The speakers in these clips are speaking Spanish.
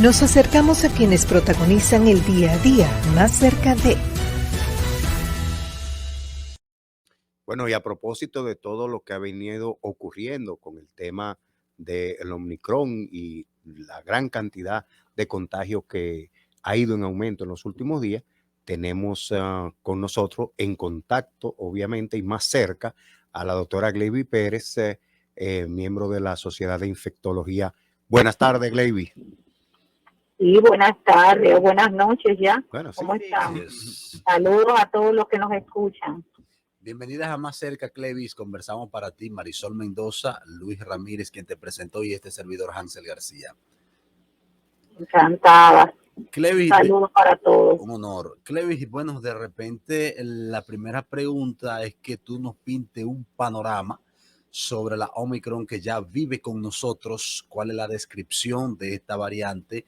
Nos acercamos a quienes protagonizan el día a día, más cerca de... Bueno, y a propósito de todo lo que ha venido ocurriendo con el tema del Omicron y la gran cantidad de contagios que ha ido en aumento en los últimos días, tenemos con nosotros en contacto, obviamente, y más cerca a la doctora Gleiby Pérez, miembro de la Sociedad de Infectología. Buenas tardes, Gleiby. Sí, buenas tardes o buenas noches ya. Bueno, sí. ¿Cómo están? Yes. Saludos a todos los que nos escuchan. Bienvenidas a Más Cerca, Clevis. Conversamos para ti, Marisol Mendoza, Luis Ramírez, quien te presentó, y este servidor Hansel García. Encantada. Clevis, Saludos para todos. Un honor. Clevis, bueno, de repente la primera pregunta es que tú nos pintes un panorama sobre la Omicron que ya vive con nosotros. ¿Cuál es la descripción de esta variante?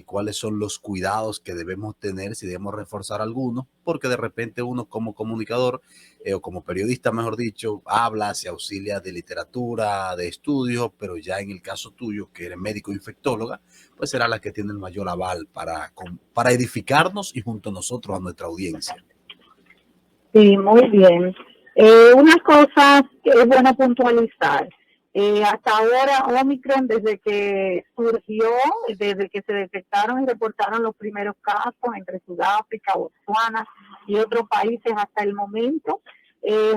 Cuáles son los cuidados que debemos tener, si debemos reforzar algunos, porque de repente uno como comunicador o como periodista, mejor dicho, habla, se auxilia de literatura, de estudios, pero ya en el caso tuyo, que eres médico infectóloga, pues será la que tiene el mayor aval para edificarnos y junto a nosotros, a nuestra audiencia. Sí, muy bien. Una cosa que es bueno puntualizar. Hasta ahora Omicron, desde que surgió, desde que se detectaron y reportaron los primeros casos entre Sudáfrica, Botsuana y otros países hasta el momento,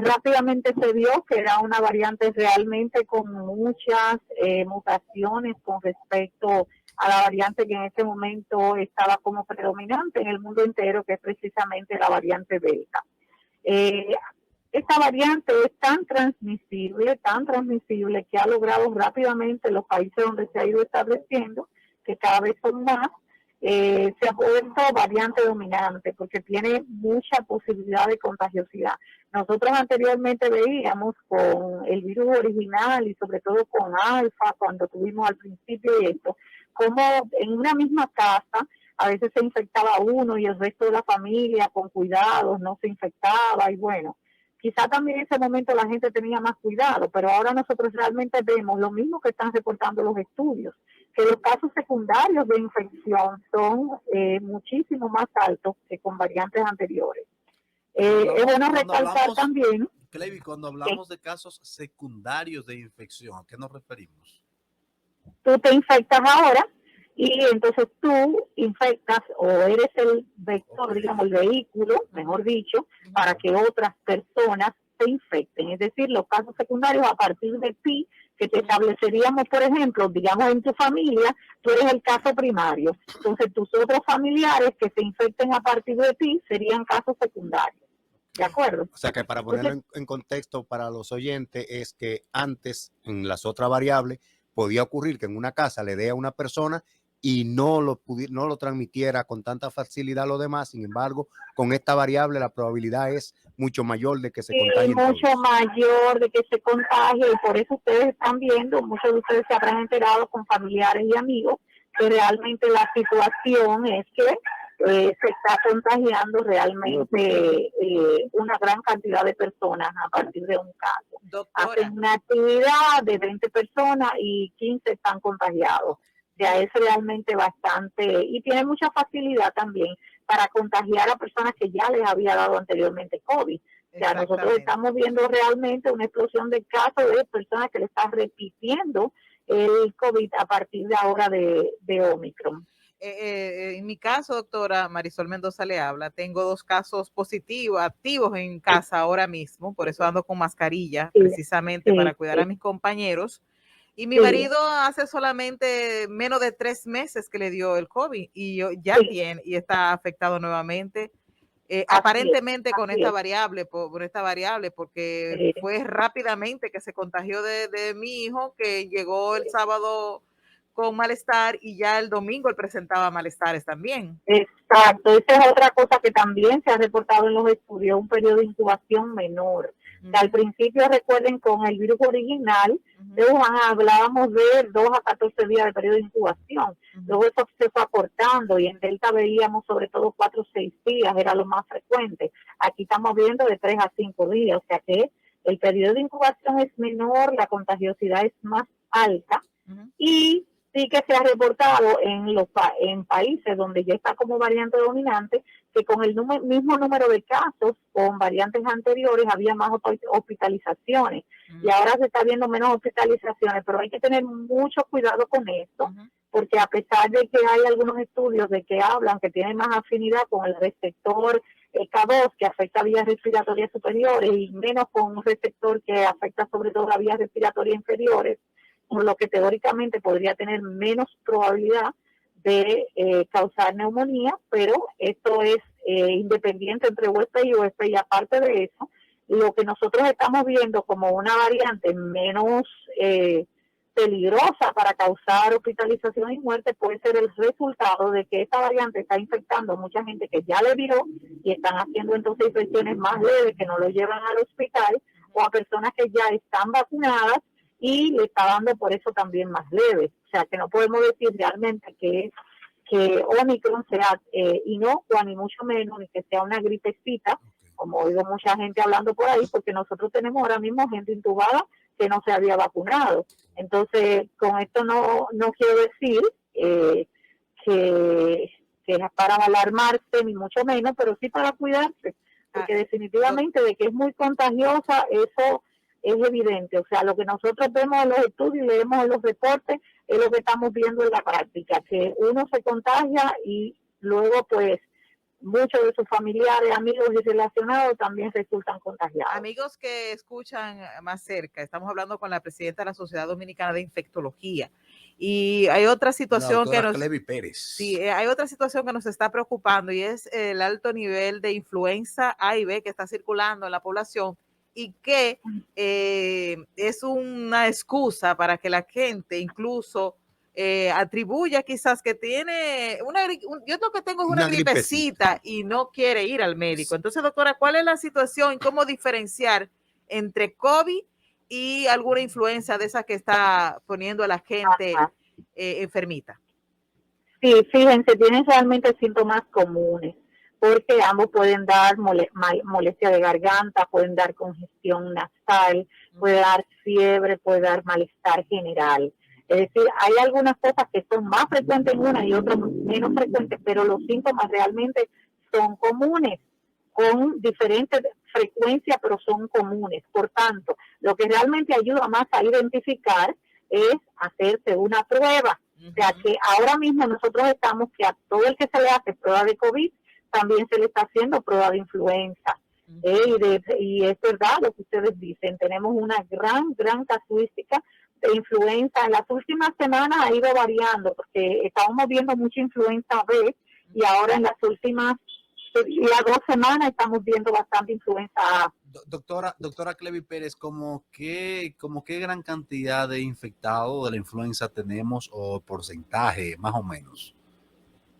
rápidamente se vio que era una variante realmente con muchas mutaciones con respecto a la variante que en ese momento estaba como predominante en el mundo entero, que es precisamente la variante Delta. Esta variante es tan transmisible que ha logrado rápidamente en los países donde se ha ido estableciendo, que cada vez son más, se ha vuelto variante dominante porque tiene mucha posibilidad de contagiosidad. Nosotros anteriormente veíamos con el virus original y sobre todo con alfa, cuando tuvimos al principio esto, como en una misma casa a veces se infectaba uno y el resto de la familia con cuidados no se infectaba, y bueno, quizá también en ese momento la gente tenía más cuidado, pero ahora nosotros realmente vemos lo mismo que están reportando los estudios, que los casos secundarios de infección son muchísimo más altos que con variantes anteriores. Es bueno recalcar también... Clevi, cuando hablamos de casos secundarios de infección, ¿a qué nos referimos? Tú te infectas ahora y entonces tú infectas o eres el vector, digamos, el vehículo, mejor dicho, para que otras personas se infecten. Es decir, los casos secundarios a partir de ti, que te estableceríamos, por ejemplo, digamos en tu familia, tú eres el caso primario. Entonces tus otros familiares que se infecten a partir de ti serían casos secundarios. ¿De acuerdo? O sea que para ponerlo en contexto para los oyentes es que antes en las otras variables podía ocurrir que en una casa le dé a una persona y no lo transmitiera con tanta facilidad a los demás. Sin embargo, con esta variable la probabilidad es mucho mayor de que se contagien todos. Mucho mayor de que se contagie, y por eso ustedes están viendo, muchos de ustedes se habrán enterado con familiares y amigos, que realmente la situación es que se está contagiando realmente una gran cantidad de personas a partir de un caso. Doctora. Hacen una actividad de 20 personas y 15 están contagiados. Ya es realmente bastante, y tiene mucha facilidad también para contagiar a personas que ya les había dado anteriormente COVID. O sea, nosotros estamos viendo realmente una explosión de casos de personas que le están repitiendo el COVID a partir de ahora de Omicron. En mi caso, doctora Marisol Mendoza le habla, tengo 2 casos positivos, activos en casa ahora mismo, por eso ando con mascarilla, precisamente para cuidar a mis compañeros. Y mi marido hace solamente menos de 3 meses que le dio el COVID y ya tiene y está afectado nuevamente. Aparentemente con esta variable, porque fue rápidamente que se contagió de mi hijo, que llegó el sábado con malestar y ya el domingo él presentaba malestares también. Exacto, esa es otra cosa que también se ha reportado en los estudios, un periodo de incubación menor. Que al principio, recuerden, con el virus original, hablábamos de 2 a 14 días de periodo de incubación. Luego eso se fue acortando y en Delta veíamos sobre todo 4 o 6 días, era lo más frecuente. Aquí estamos viendo de 3 a 5 días, o sea que el periodo de incubación es menor, la contagiosidad es más alta y sí que se ha reportado en países donde ya está como variante dominante, que con el mismo número de casos con variantes anteriores había más hospitalizaciones. Y ahora se está viendo menos hospitalizaciones, pero hay que tener mucho cuidado con esto, porque a pesar de que hay algunos estudios de que hablan que tienen más afinidad con el receptor K2, que afecta vías respiratorias superiores, y menos con un receptor que afecta sobre todo las vías respiratorias inferiores, por lo que teóricamente podría tener menos probabilidad de causar neumonía, pero esto es independiente entre USP y USP, y aparte de eso, lo que nosotros estamos viendo como una variante menos peligrosa para causar hospitalización y muerte puede ser el resultado de que esta variante está infectando a mucha gente que ya le dio y están haciendo entonces infecciones más leves que no lo llevan al hospital, o a personas que ya están vacunadas y le está dando por eso también más leves. O sea, que no podemos decir realmente que Omicron sea inocua, ni mucho menos, ni que sea una gripecita, como oigo mucha gente hablando por ahí, porque nosotros tenemos ahora mismo gente intubada que no se había vacunado. Entonces, con esto no quiero decir que es para alarmarse, ni mucho menos, pero sí para cuidarse, porque definitivamente de que es muy contagiosa, eso es evidente. O sea, lo que nosotros vemos en los estudios y leemos en los reportes es lo que estamos viendo en la práctica, que uno se contagia y luego pues muchos de sus familiares, amigos y relacionados también resultan contagiados. Amigos que escuchan más cerca, estamos hablando con la presidenta de la Sociedad Dominicana de Infectología, y hay otra situación que nos, sí, hay otra situación que nos está preocupando, y es el alto nivel de influenza A y B que está circulando en la población, y que es una excusa para que la gente incluso atribuya quizás que tiene yo lo que tengo es una gripecita y no quiere ir al médico. Entonces, doctora, ¿cuál es la situación y cómo diferenciar entre COVID y alguna influenza de esa que está poniendo a la gente enfermita? Sí, fíjense, tienen realmente síntomas comunes, porque ambos pueden dar molestia de garganta, pueden dar congestión nasal, puede dar fiebre, puede dar malestar general. Es decir, hay algunas cosas que son más frecuentes en una y otras menos frecuentes, pero los síntomas realmente son comunes, con diferentes frecuencias, pero son comunes. Por tanto, lo que realmente ayuda más a identificar es hacerse una prueba. O sea, que ahora mismo nosotros estamos que a todo el que se le hace prueba de COVID, también se le está haciendo prueba de influenza. Y es verdad lo que ustedes dicen, tenemos una gran casuística de influenza. En las últimas semanas ha ido variando, porque estábamos viendo mucha influenza B, y ahora en las últimas 2 semanas estamos viendo bastante influenza A. Doctora Clevi Pérez, ¿cómo qué gran cantidad de infectados de la influenza tenemos, o porcentaje, más o menos?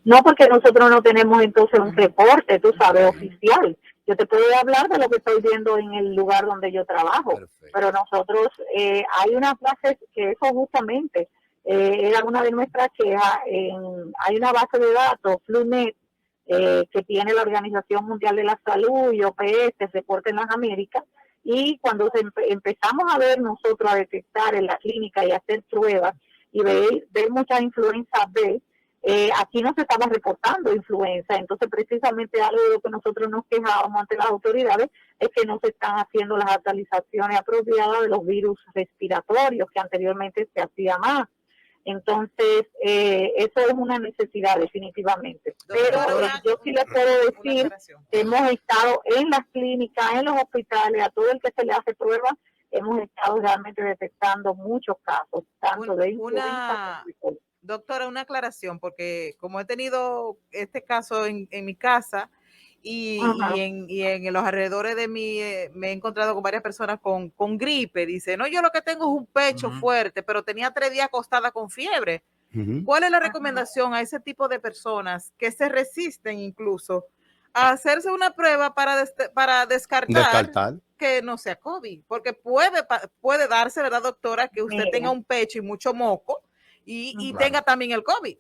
No, porque nosotros no tenemos entonces un reporte, tú sabes, oficial. Yo te puedo hablar de lo que estoy viendo en el lugar donde yo trabajo. Perfecto. Pero nosotros, hay una base que eso justamente era una de nuestras quejas. Hay una base de datos, FluNet, que tiene la Organización Mundial de la Salud y OPS, Reporte en las Américas, y cuando empezamos a ver nosotros a detectar en la clínica y hacer pruebas y ver mucha influenza B, aquí no se estaba reportando influenza. Entonces, precisamente algo de lo que nosotros nos quejábamos ante las autoridades es que no se están haciendo las actualizaciones apropiadas de los virus respiratorios, que anteriormente se hacía más. Entonces, eso es una necesidad definitivamente. Pero yo sí les puedo decir que hemos estado en las clínicas, en los hospitales, a todo el que se le hace pruebas, hemos estado realmente detectando muchos casos, tanto de influenza como de... Doctora, una aclaración, porque como he tenido este caso en mi casa y en los alrededores de mí, me he encontrado con varias personas con gripe. Dice, no, yo lo que tengo es un pecho fuerte, pero tenía 3 días acostada con fiebre. ¿Cuál es la recomendación a ese tipo de personas que se resisten incluso a hacerse una prueba para descartar que no sea COVID? Porque puede darse, ¿verdad, doctora, que usted tenga un pecho y mucho moco y tenga también el COVID?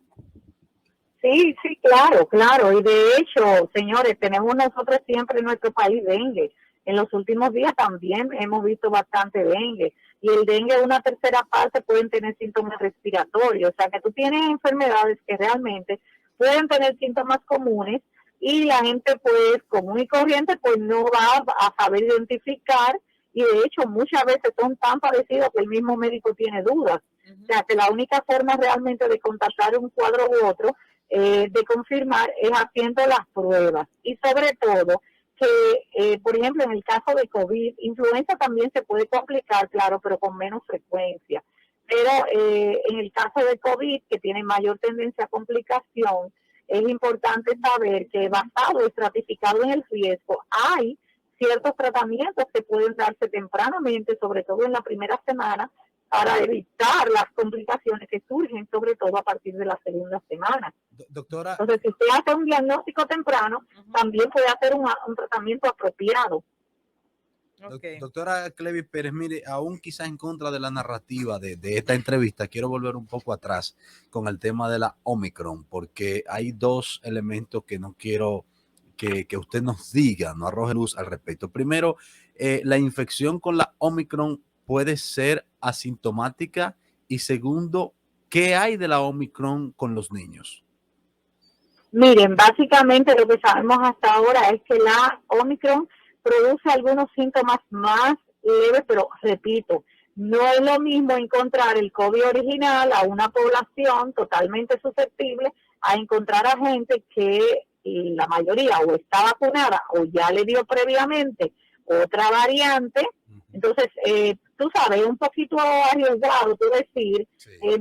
Sí, claro. Y de hecho, señores, tenemos nosotros siempre en nuestro país dengue. En los últimos días también hemos visto bastante dengue. y el dengue una tercera parte pueden tener síntomas respiratorios. O sea que tú tienes enfermedades que realmente pueden tener síntomas comunes y la gente pues común y corriente pues no va a saber identificar, y de hecho muchas veces son tan parecidos que el mismo médico tiene dudas. O sea que la única forma realmente de contactar un cuadro u otro, de confirmar, es haciendo las pruebas. Y sobre todo que, por ejemplo, en el caso de COVID, influenza también se puede complicar, claro, pero con menos frecuencia. Pero en el caso de COVID, que tiene mayor tendencia a complicación, es importante saber que basado, estratificado en el riesgo, hay ciertos tratamientos que pueden darse tempranamente, sobre todo en la primera semana, para evitar las complicaciones que surgen, sobre todo a partir de la segunda semana. Doctora. Entonces, si usted hace un diagnóstico temprano, también puede hacer un tratamiento apropiado. Okay. Doctora Clevis Pérez, mire, aún quizás en contra de la narrativa de esta entrevista, quiero volver un poco atrás con el tema de la Omicron, porque hay dos elementos que no quiero que usted nos diga, no arroje luz al respecto. Primero, la infección con la Omicron puede ser asintomática, y segundo, ¿qué hay de la Omicron con los niños? Miren, básicamente lo que sabemos hasta ahora es que la Omicron produce algunos síntomas más leves, pero repito, no es lo mismo encontrar el COVID original a una población totalmente susceptible a encontrar a gente que la mayoría o está vacunada o ya le dio previamente otra variante. Entonces, tú sabes, es un poquito arriesgado tú decir,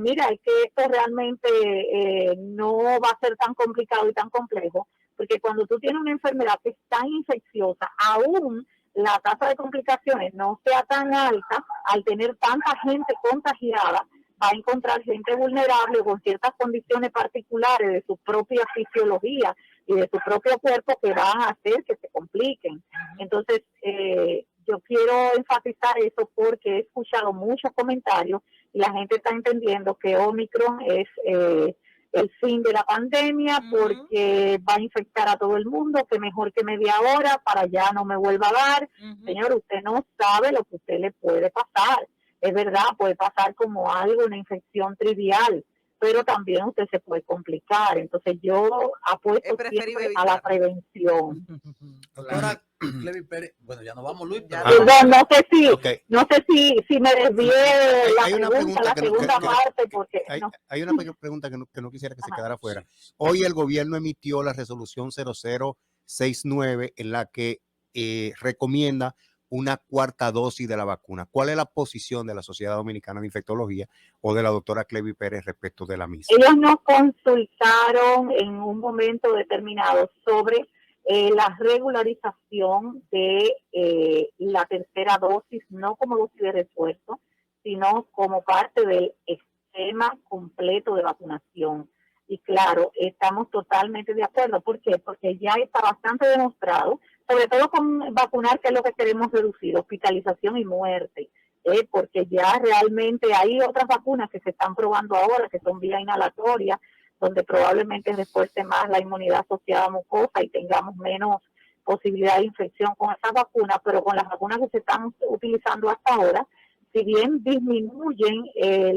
mira, es que esto realmente no va a ser tan complicado y tan complejo, porque cuando tú tienes una enfermedad que es tan infecciosa, aún la tasa de complicaciones no sea tan alta, al tener tanta gente contagiada, va a encontrar gente vulnerable con ciertas condiciones particulares de su propia fisiología y de su propio cuerpo que van a hacer que se compliquen. Entonces, yo quiero enfatizar eso porque he escuchado muchos comentarios y la gente está entendiendo que Omicron es el fin de la pandemia porque va a infectar a todo el mundo, que mejor que media hora para ya no me vuelva a dar. Señor, usted no sabe lo que a usted le puede pasar. Es verdad, puede pasar como algo, una infección trivial, pero también usted se puede complicar. Entonces yo apuesto siempre a la prevención. Doctora Clevis Pérez, bueno, ya nos vamos, Luis. Perdón, no sé si me desvié la segunda parte, porque hay una pregunta que no quisiera que se quedara fuera. Hoy el gobierno emitió la resolución 0069 en la que recomienda una cuarta dosis de la vacuna. ¿Cuál es la posición de la Sociedad Dominicana de Infectología o de la doctora Clevis Pérez respecto de la misma? Ellos nos consultaron en un momento determinado sobre la regularización de la tercera dosis, no como dosis de refuerzo, sino como parte del esquema completo de vacunación. Y claro, estamos totalmente de acuerdo. ¿Por qué? Porque ya está bastante demostrado, sobre todo con vacunar, que es lo que queremos reducir, hospitalización y muerte. Porque ya realmente hay otras vacunas que se están probando ahora, que son vía inhalatoria, donde probablemente refuerce más la inmunidad asociada a mucosa y tengamos menos posibilidad de infección con esas vacunas, pero con las vacunas que se están utilizando hasta ahora, si bien disminuyen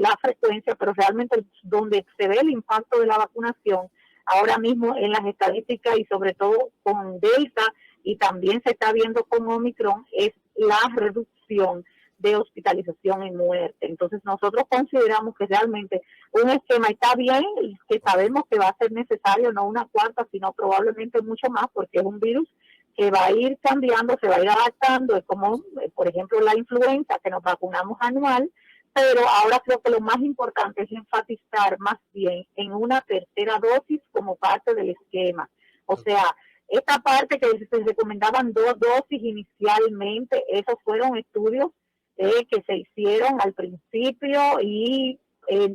la frecuencia, pero realmente donde se ve el impacto de la vacunación, ahora mismo en las estadísticas y sobre todo con Delta, y también se está viendo con Omicron, es la reducción de hospitalización y muerte. Entonces nosotros consideramos que realmente un esquema está bien, que sabemos que va a ser necesario no una cuarta, sino probablemente mucho más, porque es un virus que va a ir cambiando, se va a ir adaptando, es como por ejemplo la influenza, que nos vacunamos anual, pero ahora creo que lo más importante es enfatizar más bien en una tercera dosis como parte del esquema. O sea, esta parte que se recomendaban 2 dosis inicialmente, esos fueron estudios que se hicieron al principio y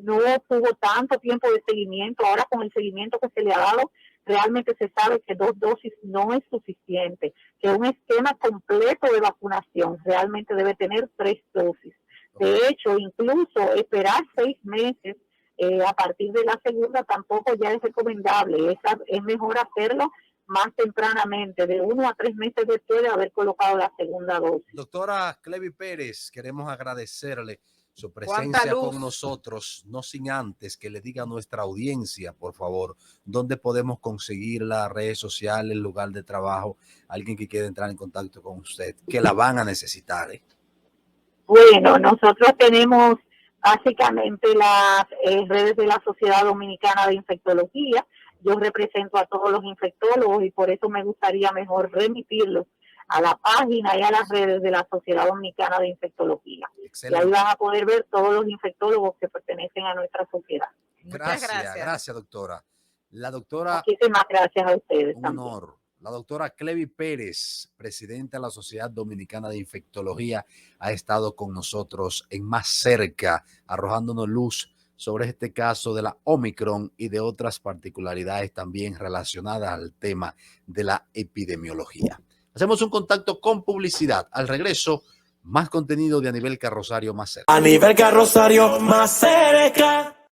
no tuvo tanto tiempo de seguimiento. Ahora con el seguimiento que se le ha dado, realmente se sabe que 2 dosis no es suficiente, que un esquema completo de vacunación realmente debe tener 3 dosis. De hecho, incluso esperar 6 meses a partir de la segunda tampoco ya es recomendable. Es mejor hacerlo más tempranamente, de 1 a 3 meses después de haber colocado la segunda dosis. Doctora Clevi Pérez, queremos agradecerle su presencia con nosotros, no sin antes que le diga a nuestra audiencia, por favor, dónde podemos conseguir las redes sociales, el lugar de trabajo, alguien que quiera entrar en contacto con usted, que la van a necesitar. Bueno, nosotros tenemos básicamente las redes de la Sociedad Dominicana de Infectología. Yo represento a todos los infectólogos y por eso me gustaría mejor remitirlos a la página y a las redes de la Sociedad Dominicana de Infectología. Excelente. Y ahí van a poder ver todos los infectólogos que pertenecen a nuestra sociedad. Gracias, doctora. La doctora... Muchísimas gracias a ustedes. Un honor. La doctora Clevi Pérez, presidenta de la Sociedad Dominicana de Infectología, ha estado con nosotros en Más Cerca, arrojándonos luz sobre este caso de la Omicron y de otras particularidades también relacionadas al tema de la epidemiología. Hacemos un contacto con publicidad. Al regreso, más contenido de A Nivel Carrosario Más Cerca. A Nivel Carrosario Más Cerca.